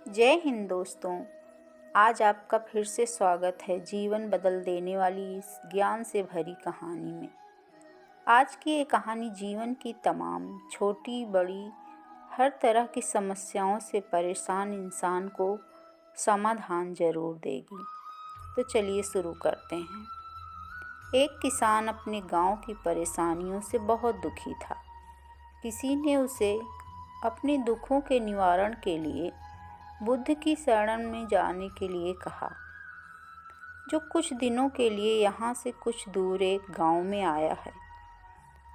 जय हिंद दोस्तों। आज आपका फिर से स्वागत है जीवन बदल देने वाली इस ज्ञान से भरी कहानी में। आज की ये कहानी जीवन की तमाम छोटी बड़ी हर तरह की समस्याओं से परेशान इंसान को समाधान ज़रूर देगी। तो चलिए शुरू करते हैं। एक किसान अपने गांव की परेशानियों से बहुत दुखी था। किसी ने उसे अपने दुखों के निवारण के लिए बुद्ध की शरण में जाने के लिए कहा, जो कुछ दिनों के लिए यहाँ से कुछ दूर एक गांव में आया है।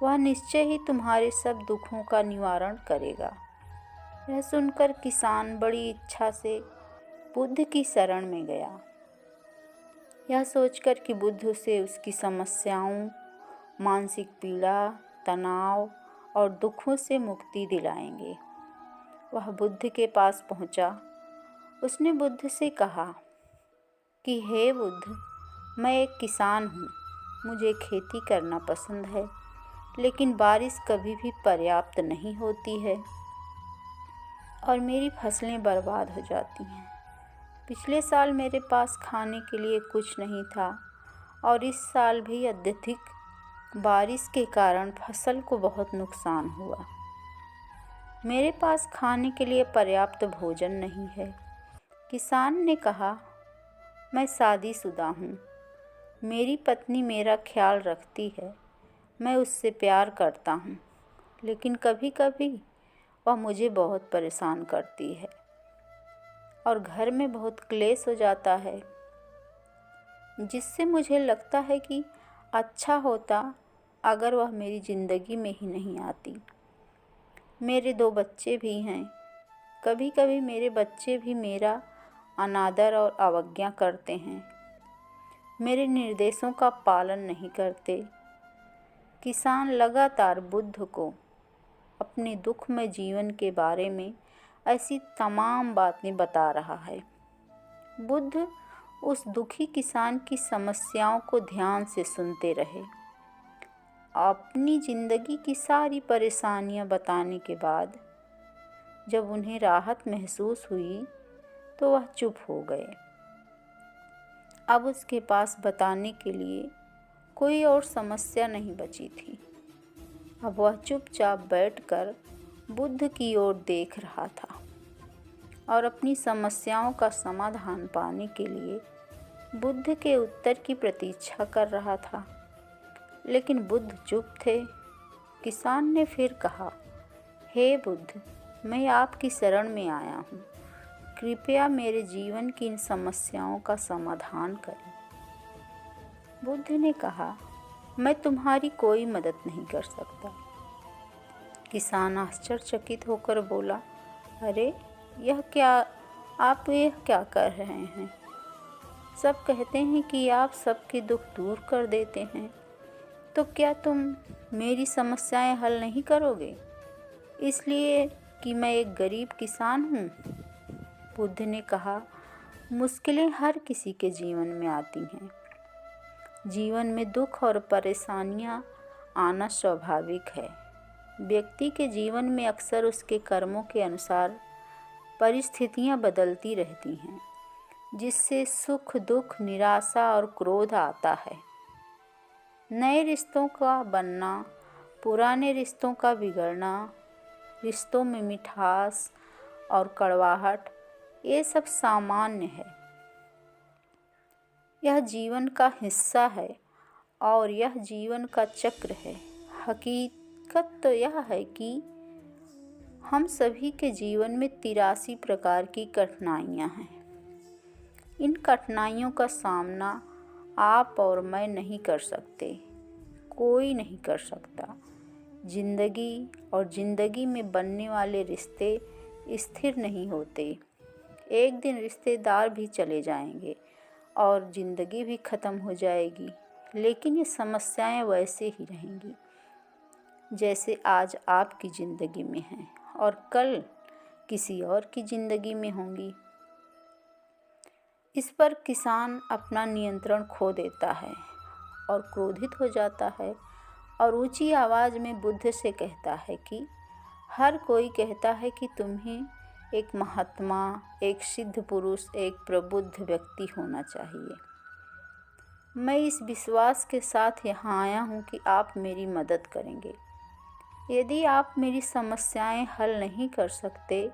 वह निश्चय ही तुम्हारे सब दुखों का निवारण करेगा। यह सुनकर किसान बड़ी इच्छा से बुद्ध की शरण में गया, यह सोचकर कि बुद्ध उसे उसकी समस्याओं, मानसिक पीड़ा, तनाव और दुखों से मुक्ति दिलाएंगे। वह बुद्ध के पास पहुंचा। उसने बुद्ध से कहा कि हे बुद्ध, मैं एक किसान हूँ। मुझे खेती करना पसंद है, लेकिन बारिश कभी भी पर्याप्त नहीं होती है और मेरी फसलें बर्बाद हो जाती हैं। पिछले साल मेरे पास खाने के लिए कुछ नहीं था और इस साल भी अत्यधिक बारिश के कारण फसल को बहुत नुकसान हुआ। मेरे पास खाने के लिए पर्याप्त भोजन नहीं है। किसान ने कहा, मैं शादीशुदा हूँ। मेरी पत्नी मेरा ख्याल रखती है। मैं उससे प्यार करता हूँ, लेकिन कभी कभी वह मुझे बहुत परेशान करती है और घर में बहुत क्लेश हो जाता है, जिससे मुझे लगता है कि अच्छा होता अगर वह मेरी ज़िंदगी में ही नहीं आती। मेरे 2 बच्चे भी हैं। कभी कभी मेरे बच्चे भी मेरा अनादर और अवज्ञा करते हैं, मेरे निर्देशों का पालन नहीं करते। किसान लगातार बुद्ध को अपने दुखमय जीवन के बारे में ऐसी तमाम बातें बता रहा है। बुद्ध उस दुखी किसान की समस्याओं को ध्यान से सुनते रहे। अपनी ज़िंदगी की सारी परेशानियां बताने के बाद जब उन्हें राहत महसूस हुई तो वह चुप हो गए। अब उसके पास बताने के लिए कोई और समस्या नहीं बची थी। अब वह चुपचाप बैठकर बुद्ध की ओर देख रहा था और अपनी समस्याओं का समाधान पाने के लिए बुद्ध के उत्तर की प्रतीक्षा कर रहा था। लेकिन बुद्ध चुप थे। किसान ने फिर कहा, हे बुद्ध, मैं आपकी शरण में आया हूँ। कृपया मेरे जीवन की इन समस्याओं का समाधान करें। बुद्ध ने कहा, मैं तुम्हारी कोई मदद नहीं कर सकता। किसान आश्चर्यचकित होकर बोला, अरे आप यह क्या कर रहे हैं? सब कहते हैं कि आप सबके दुख दूर कर देते हैं, तो क्या तुम मेरी समस्याएं हल नहीं करोगे, इसलिए कि मैं एक गरीब किसान हूँ? बुद्ध ने कहा, मुश्किलें हर किसी के जीवन में आती हैं। जीवन में दुख और परेशानियां आना स्वाभाविक है। व्यक्ति के जीवन में अक्सर उसके कर्मों के अनुसार परिस्थितियां बदलती रहती हैं, जिससे सुख, दुख, निराशा और क्रोध आता है। नए रिश्तों का बनना, पुराने रिश्तों का बिगड़ना, रिश्तों में मिठास और कड़वाहट, ये सब सामान्य है। यह जीवन का हिस्सा है और यह जीवन का चक्र है। हकीकत तो यह है कि हम सभी के जीवन में 83 प्रकार की कठिनाइयाँ हैं। इन कठिनाइयों का सामना आप और मैं नहीं कर सकते, कोई नहीं कर सकता। जिंदगी और जिंदगी में बनने वाले रिश्ते स्थिर नहीं होते। एक दिन रिश्तेदार भी चले जाएंगे और ज़िंदगी भी ख़त्म हो जाएगी, लेकिन ये समस्याएं वैसे ही रहेंगी जैसे आज आपकी ज़िंदगी में हैं और कल किसी और की ज़िंदगी में होंगी। इस पर किसान अपना नियंत्रण खो देता है और क्रोधित हो जाता है और ऊंची आवाज़ में बुद्ध से कहता है कि हर कोई कहता है कि तुम्हें एक महात्मा, एक सिद्ध पुरुष, एक प्रबुद्ध व्यक्ति होना चाहिए। मैं इस विश्वास के साथ यहाँ आया हूँ कि आप मेरी मदद करेंगे। यदि आप मेरी समस्याएं हल नहीं कर सकते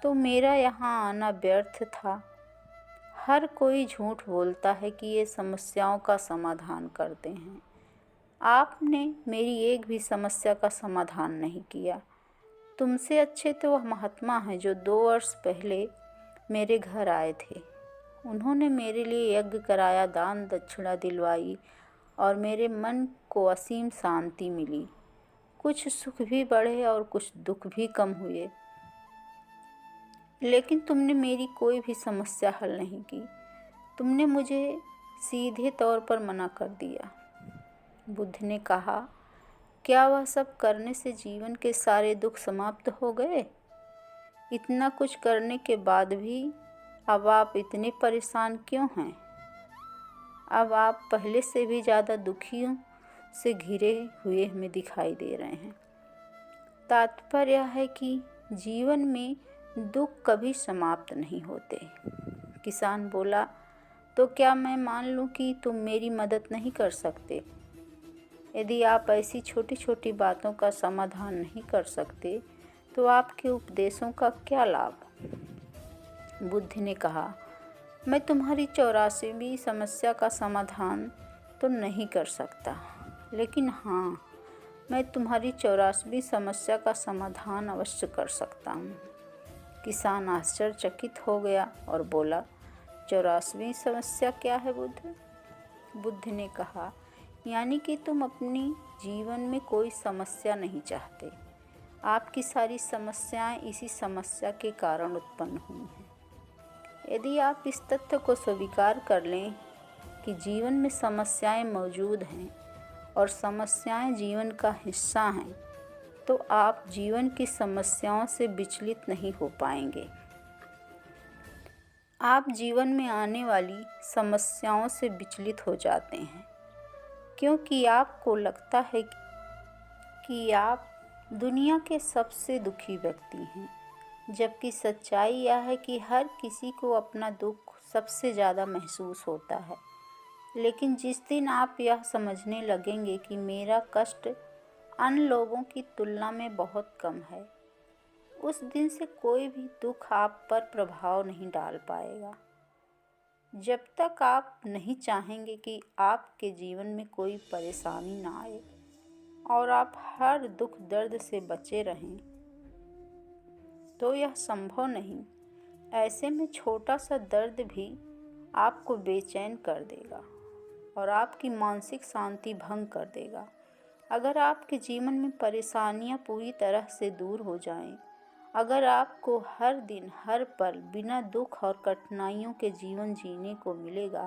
तो मेरा यहाँ आना व्यर्थ था। हर कोई झूठ बोलता है कि ये समस्याओं का समाधान करते हैं। आपने मेरी एक भी समस्या का समाधान नहीं किया। तुमसे अच्छे तो वह महात्मा हैं जो 2 वर्ष पहले मेरे घर आए थे। उन्होंने मेरे लिए यज्ञ कराया, दान दक्षिणा दिलवाई और मेरे मन को असीम शांति मिली। कुछ सुख भी बढ़े और कुछ दुख भी कम हुए। लेकिन तुमने मेरी कोई भी समस्या हल नहीं की। तुमने मुझे सीधे तौर पर मना कर दिया। बुद्ध ने कहा, क्या वह सब करने से जीवन के सारे दुख समाप्त हो गए? इतना कुछ करने के बाद भी अब आप इतने परेशान क्यों हैं? अब आप पहले से भी ज़्यादा दुखियों से घिरे हुए हमें दिखाई दे रहे हैं। तात्पर्य यह है कि जीवन में दुख कभी समाप्त नहीं होते। किसान बोला, तो क्या मैं मान लूं कि तुम मेरी मदद नहीं कर सकते? यदि आप ऐसी छोटी छोटी बातों का समाधान नहीं कर सकते तो आपके उपदेशों का क्या लाभ? बुद्ध ने कहा, मैं तुम्हारी 84वीं समस्या का समाधान तो नहीं कर सकता, लेकिन हाँ, मैं तुम्हारी 84वीं समस्या का समाधान अवश्य कर सकता हूँ। किसान आश्चर्यचकित हो गया और बोला, 84वीं समस्या क्या है बुद्ध? बुद्ध ने कहा, यानी कि तुम अपनी जीवन में कोई समस्या नहीं चाहते। आपकी सारी समस्याएं इसी समस्या के कारण उत्पन्न हुई हैं। यदि आप इस तथ्य को स्वीकार कर लें कि जीवन में समस्याएं मौजूद हैं और समस्याएं जीवन का हिस्सा हैं, तो आप जीवन की समस्याओं से विचलित नहीं हो पाएंगे। आप जीवन में आने वाली समस्याओं से विचलित हो जाते हैं क्योंकि आपको लगता है कि आप दुनिया के सबसे दुखी व्यक्ति हैं, जबकि सच्चाई यह है कि हर किसी को अपना दुख सबसे ज़्यादा महसूस होता है। लेकिन जिस दिन आप यह समझने लगेंगे कि मेरा कष्ट अन्य लोगों की तुलना में बहुत कम है, उस दिन से कोई भी दुख आप पर प्रभाव नहीं डाल पाएगा। जब तक आप नहीं चाहेंगे कि आपके जीवन में कोई परेशानी ना आए और आप हर दुख दर्द से बचे रहें, तो यह संभव नहीं। ऐसे में छोटा सा दर्द भी आपको बेचैन कर देगा और आपकी मानसिक शांति भंग कर देगा। अगर आपके जीवन में परेशानियां पूरी तरह से दूर हो जाएं, अगर आपको हर दिन हर पल बिना दुख और कठिनाइयों के जीवन जीने को मिलेगा,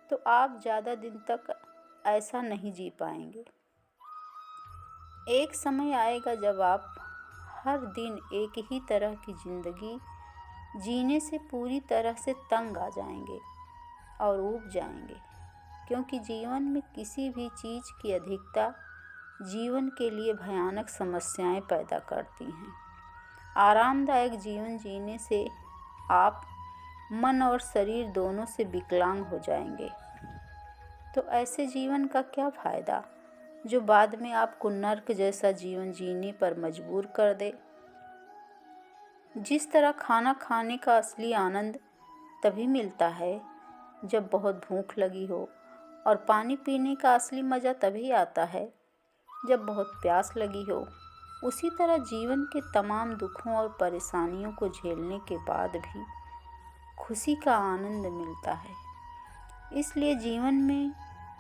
तो आप ज़्यादा दिन तक ऐसा नहीं जी पाएंगे। एक समय आएगा जब आप हर दिन एक ही तरह की ज़िंदगी जीने से पूरी तरह से तंग आ जाएंगे और ऊब जाएंगे, क्योंकि जीवन में किसी भी चीज़ की अधिकता जीवन के लिए भयानक समस्याएं पैदा करती हैं। आरामदायक जीवन जीने से आप मन और शरीर दोनों से विकलांग हो जाएंगे। तो ऐसे जीवन का क्या फ़ायदा जो बाद में आपको नर्क जैसा जीवन जीने पर मजबूर कर दे। जिस तरह खाना खाने का असली आनंद तभी मिलता है जब बहुत भूख लगी हो, और पानी पीने का असली मज़ा तभी आता है जब बहुत प्यास लगी हो, उसी तरह जीवन के तमाम दुखों और परेशानियों को झेलने के बाद भी खुशी का आनंद मिलता है। इसलिए जीवन में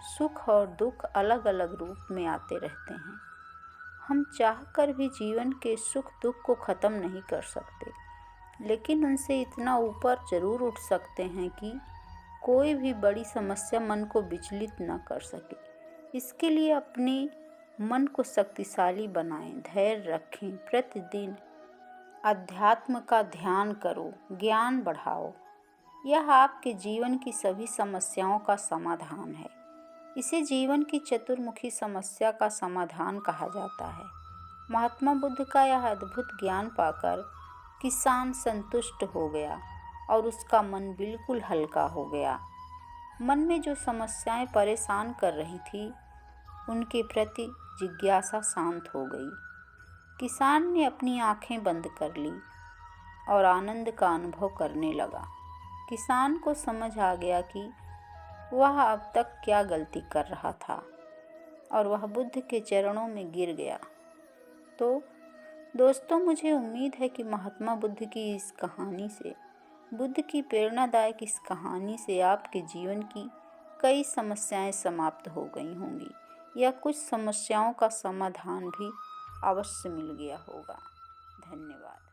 सुख और दुख अलग अलग रूप में आते रहते हैं। हम चाहकर भी जीवन के सुख दुख को ख़त्म नहीं कर सकते, लेकिन उनसे इतना ऊपर ज़रूर उठ सकते हैं कि कोई भी बड़ी समस्या मन को विचलित न कर सके। इसके लिए अपने मन को शक्तिशाली बनाएं, धैर्य रखें, प्रतिदिन अध्यात्म का ध्यान करो, ज्ञान बढ़ाओ। यह आपके जीवन की सभी समस्याओं का समाधान है। इसे जीवन की चतुर्मुखी समस्या का समाधान कहा जाता है। महात्मा बुद्ध का यह अद्भुत ज्ञान पाकर किसान संतुष्ट हो गया और उसका मन बिल्कुल हल्का हो गया। मन में जो समस्याएं परेशान कर रही थी उनके प्रति जिज्ञासा शांत हो गई। किसान ने अपनी आंखें बंद कर ली और आनंद का अनुभव करने लगा। किसान को समझ आ गया कि वह अब तक क्या गलती कर रहा था और वह बुद्ध के चरणों में गिर गया। तो दोस्तों, मुझे उम्मीद है कि महात्मा बुद्ध की इस कहानी से, बुद्ध की प्रेरणादायक इस कहानी से आपके जीवन की कई समस्याएं समाप्त हो गई होंगी या कुछ समस्याओं का समाधान भी अवश्य मिल गया होगा। धन्यवाद।